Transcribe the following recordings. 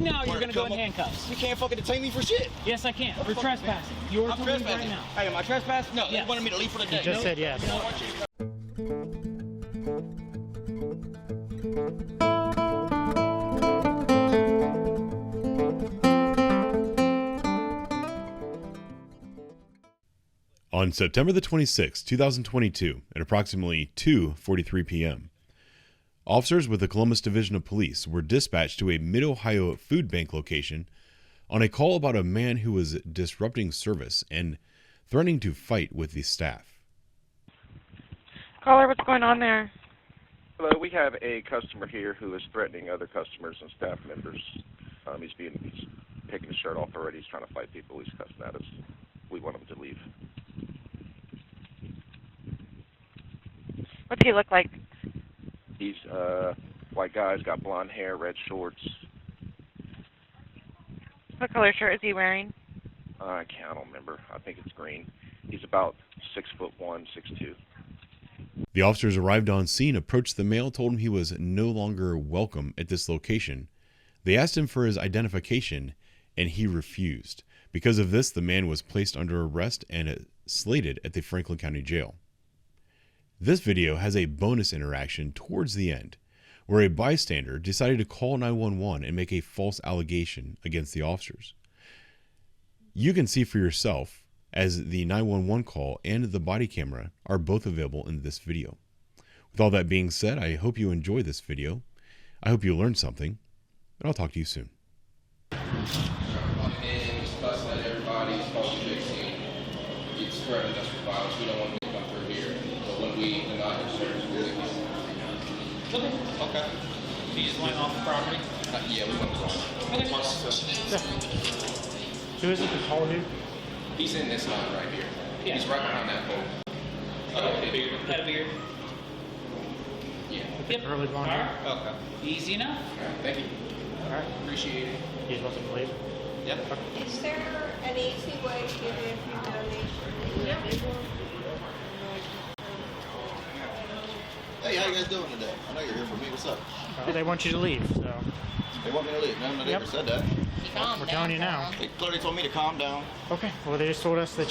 leave now, you're gonna go in handcuffs. You can't fucking detain me for shit. Yes, I can. For trespassing. You're to leave right now. Hey, am I trespassing? No, yes. They wanted me to leave for the day. You just said yes. On September the 26th, 2022, at approximately 2:43 p.m., officers with the Columbus Division of Police were dispatched to a Mid-Ohio food bank location on a call about a man who was disrupting service and threatening to fight with the staff. Caller, what's going on there? Hello, we have a customer here who is threatening other customers and staff members. He's taking his shirt off already. He's trying to fight people. He's cussing at us. We want him to leave. What's he look like? He's white guy. He's got blonde hair, red shorts. What color shirt is he wearing? I don't remember. I think it's green. He's about 6'1", 6'2". The officers arrived on scene, approached the male, told him he was no longer welcome at this location. They asked him for his identification, and he refused. Because of this, the man was placed under arrest and slated at the Franklin County Jail. This video has a bonus interaction towards the end, where a bystander decided to call 911 and make a false allegation against the officers. You can see for yourself, as the 911 call and the body camera are both available in this video. With all that being said, I hope you enjoy this video. I hope you learned something, and I'll talk to you soon. Okay. You just went off the property? Yeah, we went wrong. Who is it? The tall dude? He's in this line right here. Yeah. He's right behind that pole. Okay. Had a beard? Yeah. Yep. Early blonde hair? Okay. Easy enough. All right, thank you. All right. Appreciate it. He's supposed to leave? Yep. Is there an easy way to give you a few donations? Yeah. Hey, how you guys doing today? I know you're here for me. What's up? They want you to leave, so. They want me to leave. No, they never said that. We're telling you now. They clearly told me to calm down. Okay. Well, they just told us that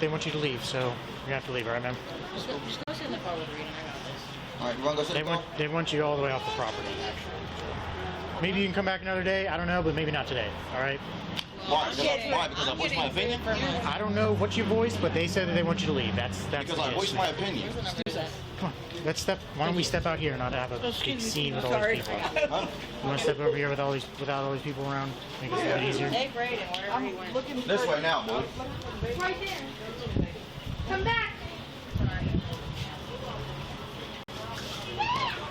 they want you to leave, so you're gonna have to leave, all right, man? Just go sit in the car with Rita. I got this. All right, you want to go sit in the car? They want you all the way off the property, actually. So. Maybe you can come back another day. I don't know, but maybe not today. All right. Why? Because I voiced my opinion? I don't know what you voiced, but they said that they want you to leave. That's Because I voiced my opinion. Come on, let's step. Why don't we step out here and not have a big scene with all these people? Huh? You want to step over here without all these people around? Make it a little bit easier. Hey, Braden, wherever you went. This way now, boy. It's right there. Come back.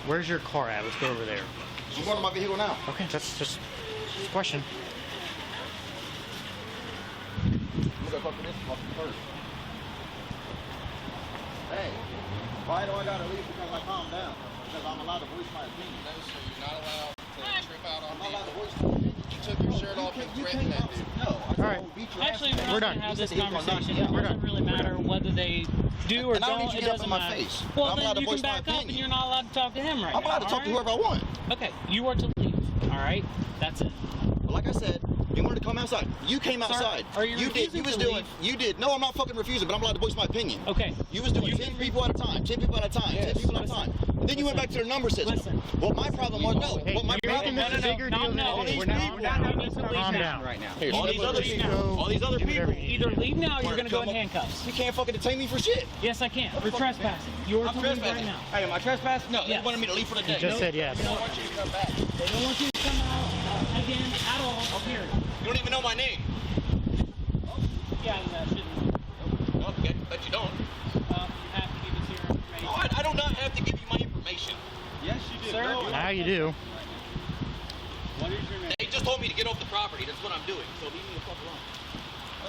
Where's your car at? Let's go over there. I'm going to my vehicle now. Okay, that's just a question. I'm going to talk to this fucker first. Hey, why do I got to leave because I calmed down? Because I'm allowed to voice my opinion. No, sir, you're not allowed to trip out on I'm not allowed to people. voice my opinion. You took your shirt off and threatened that dude. No, I All right. will beat your Actually, ass. we're done. going to have this You said he was gonna knock conversation. you out. It We're doesn't done. really matter whether they do or And I don't don't. need you It to get up doesn't in my matter. face. Well, I'm allowed then to you voice can my back up and opinion. you're not allowed to talk to him right I'm now. allowed to talk to whoever I want. Okay, you are to leave. All right, that's it. But like I said, you wanted to come outside. You came outside. are you did. You refusing was to doing. leave? You did. No, I'm not fucking refusing, but I'm allowed to voice my opinion. Okay. You was doing 10 people at a time. 10 people at a time. 10 people at a time. And then you went back to the number system. Listen. Well, my problem was no. Hey, What my you're problem making was this a bigger deal than no, it is. these We're not people- calm down right now. all these other people. All these other people. Either leave now or you're going to go in Come up- handcuffs. You can't fucking detain me for shit. Yes, I can. For trespassing. You're to I'm leave right trespassing. now. Hey, am I trespassing? No, Yes. they wanted me to leave for the day. You just said yes. They don't want you to come back. They don't want you to come out again at all. Period. You don't even know my name. Yeah, you shouldn't. Okay, but you don't. You have to give us your information. No, I do not have to give you my information. Yes, you do. Sir? No, Now you do. What is your name? They just told me to get off the property. That's what I'm doing. So leave me the fuck alone.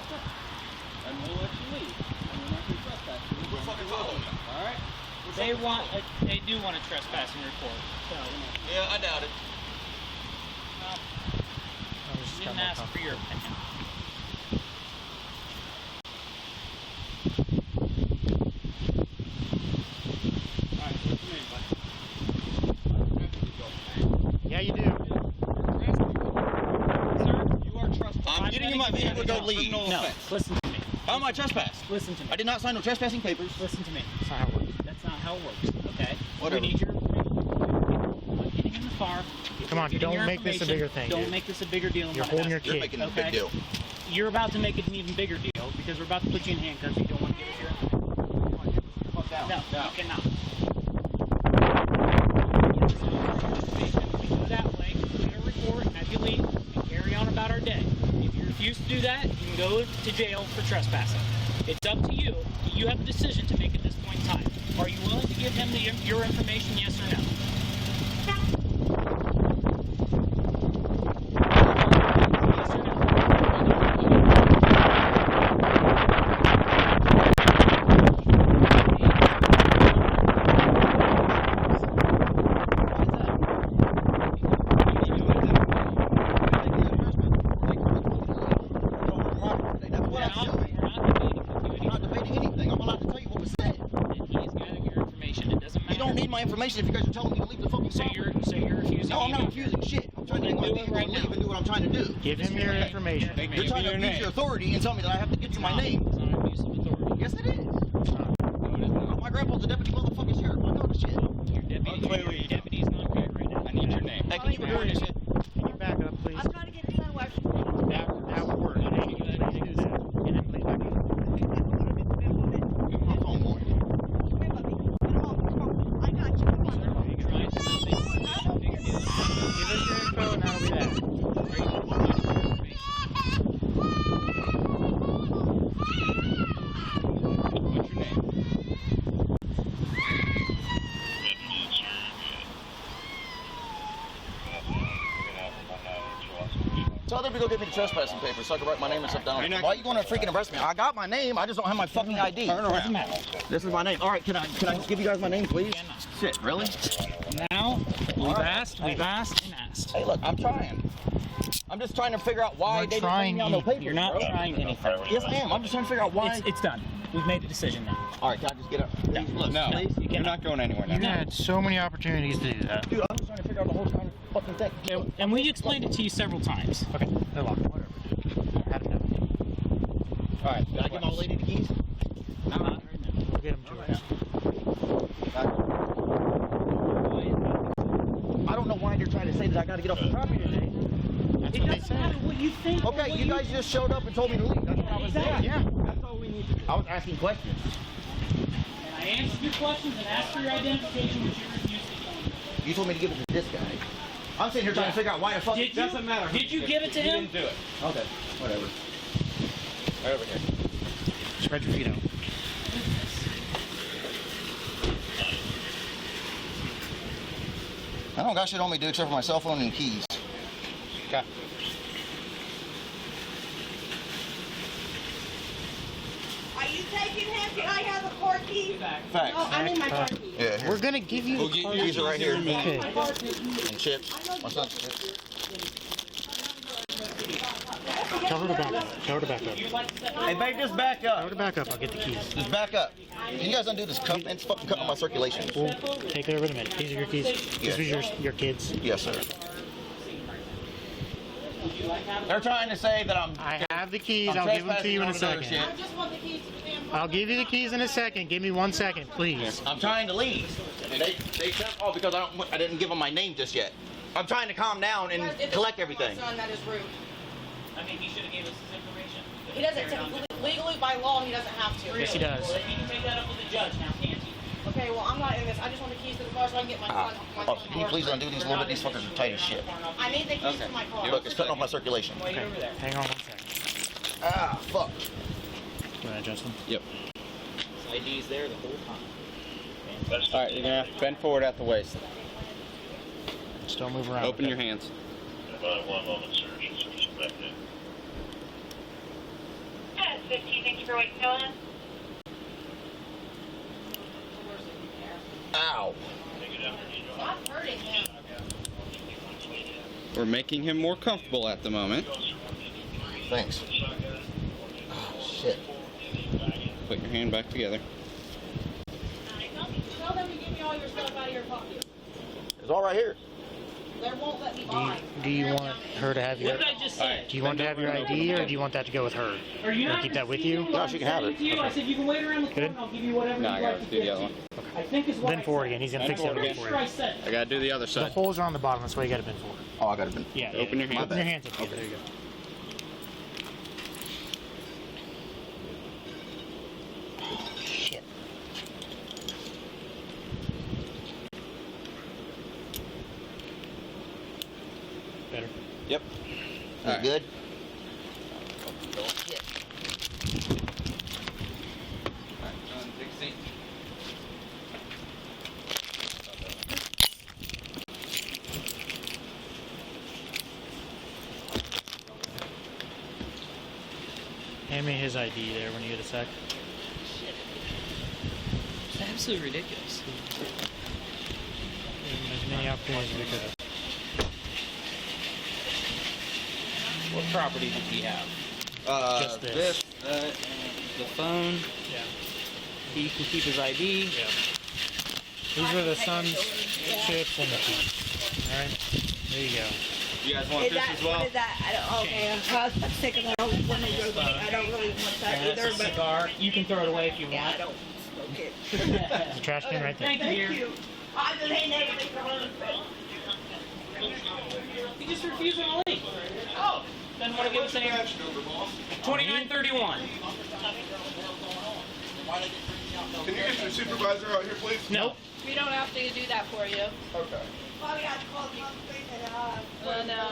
Okay. And we'll let you leave. And we're not going to trespass you. We're fucking following me. All right? They do want a trespassing report. So, Yeah, I doubt it. well, I was just you didn't kinda ask for your opinion. All right, what's your name, bud? Yeah, you do. getting in my vehicle, go leave. No, listen to me. How am I trespass? Listen to me. I did not sign no trespassing papers. Listen to me. That's not how it works. That's not how it works, okay? Whatever. We need your information. Getting in the car. Come on, Getting don't your make this a information. bigger thing, Don't dude. make this a bigger deal. You're holding your You're kid. making it a Okay. big deal. You're about to make it an even bigger deal because we're about to put you in handcuffs. You don't want to give us your information. No, you cannot. We do that way, complete a report, have you leave, and carry on about our day. If you refuse to do that, you can go to jail for trespassing. It's up to you. You have a decision to make at this point in time. Are you willing to give him your information, yes or no? Yes or no? Information if you guys are telling me to leave the fucking So you're refusing? No, I'm not refusing shit. I'm trying to get my vehicle and leave and do what I'm trying to do. Give him your information. You're trying to abuse your authority and tell me that I have to get to my name. It's not abuse of authority. Yes, it is. My grandpa's a deputy motherfucking sheriff. I know the shit. Your deputy's not good right now. I need your name. Hey, can you record this shit? Can you back up, please? I'm trying to get to my wife. That would work. Thank you. Please do that. And then please back up. Give me my phone, boy. I got you. Come on. Are you trying to not make this a bigger deal? Give us your info and that'll be that. Are you going to provide your information? What's your name? Tell them to go get me the trespassing papers so I can write my name and stuff down. Why are you going to freaking arrest me? I got my name. I just don't have my fucking ID. Turn around. This is my name. All right, can I just give you guys my name, please? Shit, really? Now, we've asked, and asked. Hey, look, I'm trying. I'm just trying to figure out why You're they didn't bring me on no papers. You're not bro. trying anything. Yes, I am. I'm just trying to figure out why. It's done. We've made the decision now. All right, can I just get up? Look, No, please. you're not going anywhere now. You had so many opportunities to do that. Dude, I'm just trying to figure out the whole time fucking thing. And we explained it to you several times. Okay, no longer. Whatever, dude. Had enough. All right, can I get my old lady the keys? Not right now. We'll get him to us. I don't know why they're trying to say that I got to get off the property today. That's It what they doesn't matter said. what you think. or Okay, what you guys just showed up and told me to leave. That's what I was doing. Exactly. Yeah, that's all we need to do. I was asking questions. And I answered your questions and asked for your identification, which you refused to do. You told me to give it to this guy. I'm sitting here trying to figure out why the fuck. Did you? Did you give it to him? do it. Okay, whatever. Right over here. Spread your feet out. I don't got shit on me, dude, except for my cell phone and keys. Okay. Are you taking him? Can I have the car key? Facts. No, I need my car key. Yeah, here. We're gonna give you the car Keys are right here. Okay. And chips. My son's chips. Tell her to back up. Tell her to back up. Hey, babe, just back Tell her up. to back up. I'll get the keys. Just back up. Can you guys undo this cup? Man, it's fucking cutting my circulation. We'll take care of it in a minute. These are your keys. This was your kids. Yes, sir. They're trying to say that I have the keys. I'm I'll give them to you in a trespassing on second. another I just want the keys to the damn car. I'll give you the keys in a second. Give me 1 second, please. I'm trying to leave. And they said, oh, because I didn't give them my name just yet. I'm trying to calm down and It's collect my everything. son, that is rude. I mean, he should have gave us his information. He doesn't, legally by law, he doesn't have to. Yes, he does. Well, he can take that up with the judge now, can't he? Okay, well, I'm not in this. I just want the keys to the car so I can get my son. My Oh, son can you please undo these a little bit? These fuckers are tight as shit. I need the keys to my car. Look, it's cutting off my circulation. Wait over there. Hang on 1 second. Ah, fuck. You want to adjust them? His ID's there the whole time. All right, you're gonna have to bend forward at the waist. Just don't move around. Open okay? your hands. About 1 moment, sir. Just respect it. 15, thank you for waiting, Dylan. Ow. Stop hurting him. We're making him more comfortable at the moment. Thanks. Oh, shit. Put your hand back together. Tell them to give me all your stuff out of your pocket. It's all right here. They won't let me buy. Do you want her to have your? What did I just say? Do you want to have your ID, or do you want that to go with her? Are you Want not to keep that with you? No, she can have it. I said you can wait around the corner and I'll give you whatever No, you'd I like gotta to do give the other to one. you. I think is what Bend I forward said. again. He's gonna Bend fix it forward over again. for Sure I you. said it. I gotta do the other The side. holes are on the bottom. That's why you got to bend forward. Oh, I gotta been. Yeah. Open your yeah. hand. Open your hands up. Okay. There you go. Shit. Better. Yep. You Alright. good? Take a seat. Hand me his ID there when you get a sec. It's absolutely ridiculous. Give him as many opportunities as we could. What property did he have? Just this. The phone. Yeah. He can keep his ID. Yeah. These are the sun's chips and the key. All right. There you go. You guys want Is this that, as well? what is that? I don't, okay, I was thinking I don't want to go I don't really want that And either, that's a but cigar. You can throw it away if you yeah, I want. don't smoke it. There's a trash can right there. Thank you, dear. Thank you. I just hate everything for her. He just refused to leave. Oh, then want to give us an 2931. Can you get your supervisor out here, please? Nope. We don't have to do that for you. Okay. Probably have to call the office and, No, I'll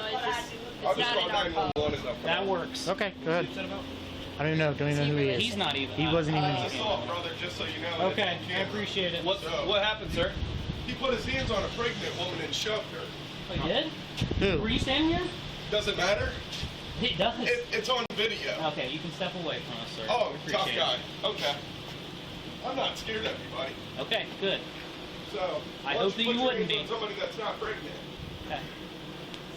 it's just not call in our 911 as I'm coming. That works. Okay. Go ahead. I don't even know. Don't even know who he is. He's not even. He wasn't even here. Assault, brother, just so you know. Okay, I appreciate it. What happened, sir? He put his hands on a pregnant woman and shoved her. Oh, you did? Who? Were you standing here? Doesn't matter. It does. It's on video. Okay, you can step away from us, sir. Oh, We tough appreciate guy. it. Okay. I'm not scared of you, buddy. Okay, good. So, I why don't hope that put you your wouldn't hands be. on somebody that's not pregnant. Okay.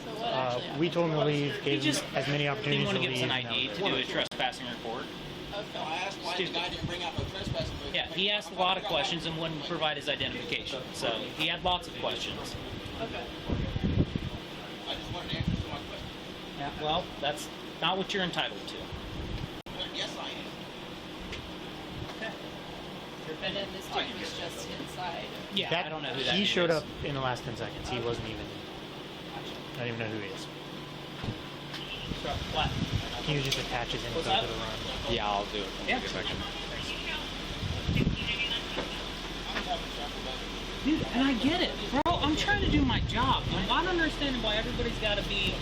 So what actually happened? We told him to leave. He Gave him just as many didn't opportunities want to to give us leave. an and ID that to was do it. a trespassing report. Okay. I asked why the guy didn't bring out no trespassing. Yeah, he asked a lot of questions and wouldn't provide his identification. So he had lots of questions. Okay. I just wanted answers to my question. Yeah, well, that's not what you're entitled to. Yes, I am. Okay. And then this dude was just inside. Yeah, That- I don't know who that He is. showed up in the last 10 seconds. He wasn't even. I don't even know who he is. What? He was just attach his info What's to that? the run. Yeah, I'll do it. Yeah. Dude, and I get it. Bro, I'm trying to do my job. I'm not understanding why everybody's got to be...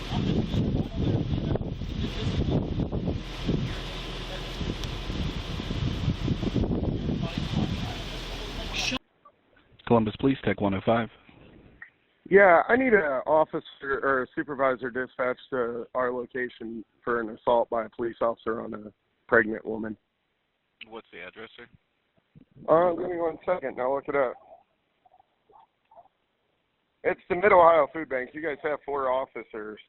Columbus Police Tech 105. Yeah, I need an officer or a supervisor dispatched to our location for an assault by a police officer on a pregnant woman. What's the address, sir? Give me 1 second. I'll look it up. It's the Mid-Ohio Food Bank. You guys have 4 officers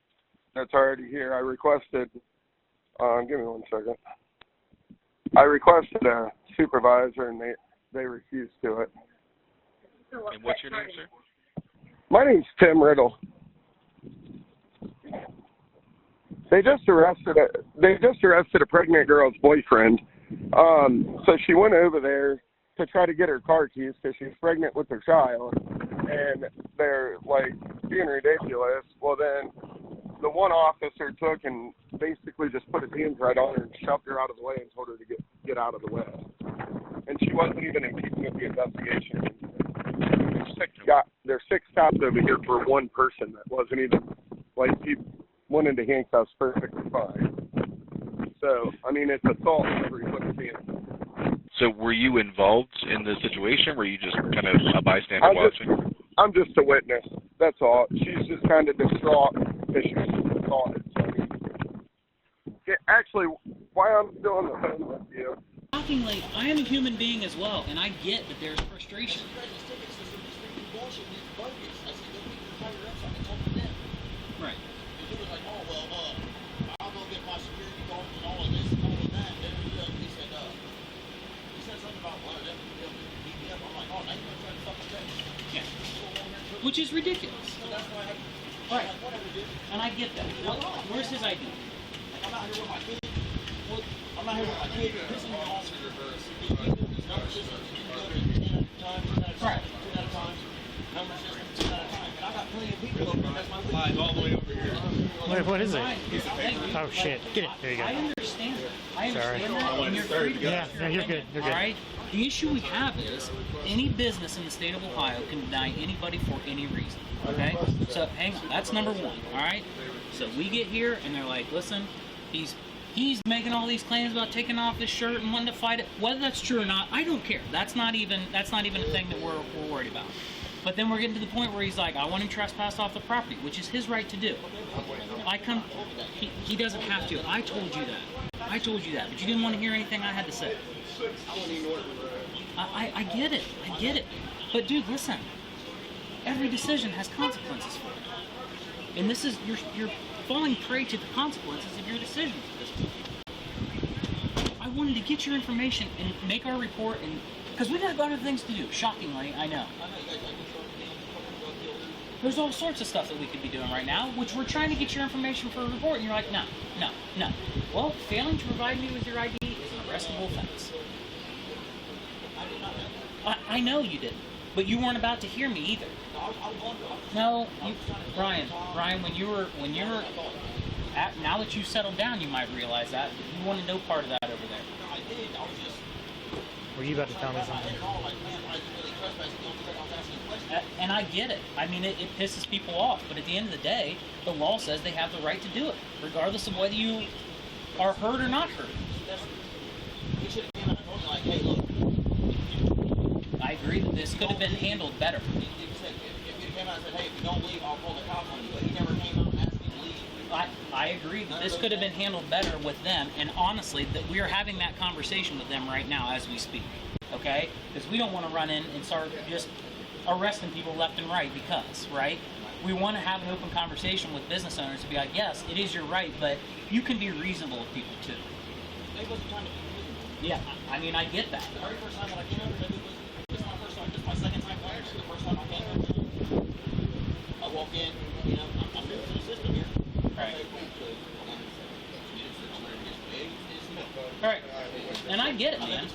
that's already here. I requested, give me 1 second. I requested a supervisor and they refused to it. And what's your name, sir? My name's Tim Riddle. They just arrested a pregnant girl's boyfriend. So she went over there to try to get her car keys because she's pregnant with her child, and they're like being ridiculous. Well, then the one officer took and basically just put his hands right on her and shoved her out of the way and told her to get out of the way. And she wasn't even in keeping with the investigation. There's 6 cops over here for one person that wasn't even, like, he went into handcuffs perfectly fine. So, I mean, it's assault whenever he put his hands. So were you involved in the situation? Were you just kind of a bystander watching? I'm just a witness. That's all. She's just kind of distraught because she was assaulted. So, yeah, actually, why I'm still on the phone with you. Shockingly, I am a human being as well, and I get that there's frustration. Right. He was like, oh, well, I'll go get my security guards and all of this and all of that. And then he said something about, well, that's beat me up. I'm like, oh, now you're going to try to fucking that. Yeah. Which is ridiculous. So that's why And I get that. Where's his ID? I'm out here with my kid. I'm out here with my kid. Pissing me off. These number systems, you can go to 10 at a time, 10 at a time, 10 at a time. Number systems, 10 at a time. And I got plenty of people over there. That's my line all the way over here. Wait, what is it? Thank you. Oh shit! Get it. There you go. I understand that. I Sorry. understand that, and you're free to Yeah, no, you're good. You're good. All right. The issue we have is any business in the state of Ohio can deny anybody for any reason. Okay. So hang on. That's number one. All right. So we get here and they're like, listen, he's making all these claims about taking off his shirt and wanting to fight it. Whether that's true or not, I don't care. That's not even a thing that we're worried about. But then we're getting to the point where he's like, I want him trespassed off the property, which is his right to do. He doesn't have to. I told you that. I told you that, but you didn't want to hear anything I had to say. I get it. I get it. But dude, listen. Every decision has consequences for it. And this is, you're falling prey to the consequences of your decisions at this point. I wanted to get your information and make our report, and because we got other things to do. Shockingly, I know. There's all sorts of stuff that we could be doing right now, which we're trying to get your information for a report, and you're like, no. Well, failing to provide me with your ID is an arrestable offense. I know you didn't, but you weren't about to hear me either. No, Brian, when you were now that you've settled down, you might realize that you wanted no part of that over there. I did. I was just. Were you about to tell me something? And I get it. I mean, it pisses people off, but at the end of the day, the law says they have the right to do it, regardless of whether you are hurt or not hurt. He should have came out and told me, like, hey, look. I agree that this could have been handled better. If you came out and said, hey, if you don't leave, I'll call the cops on you, but he never came out and asked me to leave. I agree that this could have been handled better with them, and honestly, that we are having that conversation with them right now as we speak, okay? Because we don't want to run in and start just arresting people left and right because, right? We want to have an open conversation with business owners to be like, yes, it is your right, but you can be reasonable with people too. They wasn't trying to be reasonable. Yeah, I mean, I get that. The very first time that I came over, this is my first time, this is my second time playing. This is the first time I came over. I walk in, you know, I'm new to the system here. Right. All right, and I get it, man.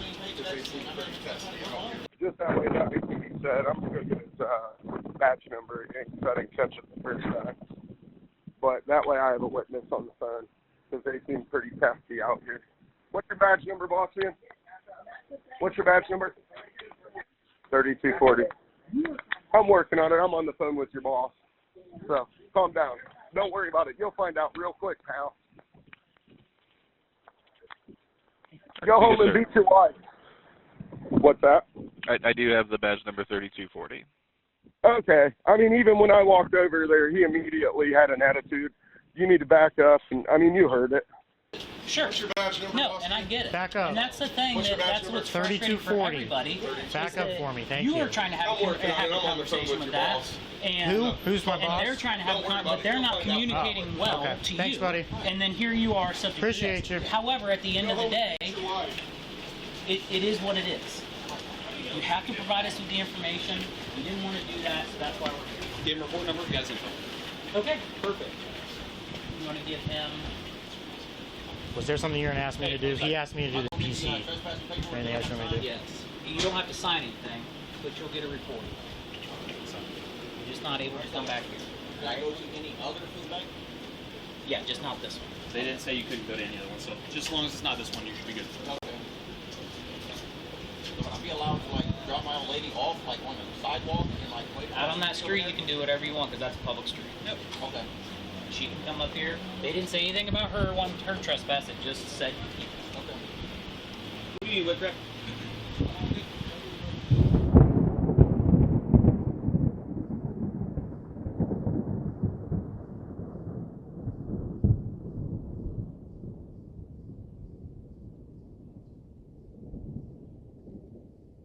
Just that way that needs to be said. I'm going to get his batch number again because I didn't catch it the first time. But that way I have a witness on the phone because they seem pretty testy out here. What's your badge number, boss man? What's your badge number? 3240. I'm working on it. I'm on the phone with your boss. So calm down. Don't worry about it. You'll find out real quick, pal. Go home and beat your wife. What's that? I do have the badge number 3240. Okay. I mean, even when I walked over there, he immediately had an attitude. You need to back up. And I mean, you heard it. Sure. What's your badge number, No, boss? and I get it. Back up. And that's the thing. What's your badge That's number? what's frustrating for 3240. everybody. Back is up that for me. Thank you. you. Are trying to have I'm working on it. a I'm on the phone conversation with with your that. boss. And, Who's my and boss? they're trying to have Don't worry about but it. they're You'll not find out. communicating well Okay. to Thanks, you. buddy. And then here you are subject Appreciate to you. this. However, at the end of the day, What's your wife? it is what it is. You have to provide us with the information. We didn't want to do that, so that's why we're here. Give him report number. You got his info. Okay, perfect. You want to give him... Was there something you're going to ask me to do? He asked me to do the PC. Anything else you want me to do? Yes. You don't have to sign anything, but you'll get a report. You're just not able to come back here. Can I go to any other food bank? Yeah, just not this one. They didn't say you couldn't go to any other one, so just as long as it's not this one, you should be good. Okay. So would I be allowed to, like, drop my old lady off, like, on the sidewalk and, like, wait? Out on that street, you can do whatever you want because that's a public street. Yep. Okay. She can come up here. They didn't say anything about her wanting her trespass. It just said Okay. Who do you need with, Greg?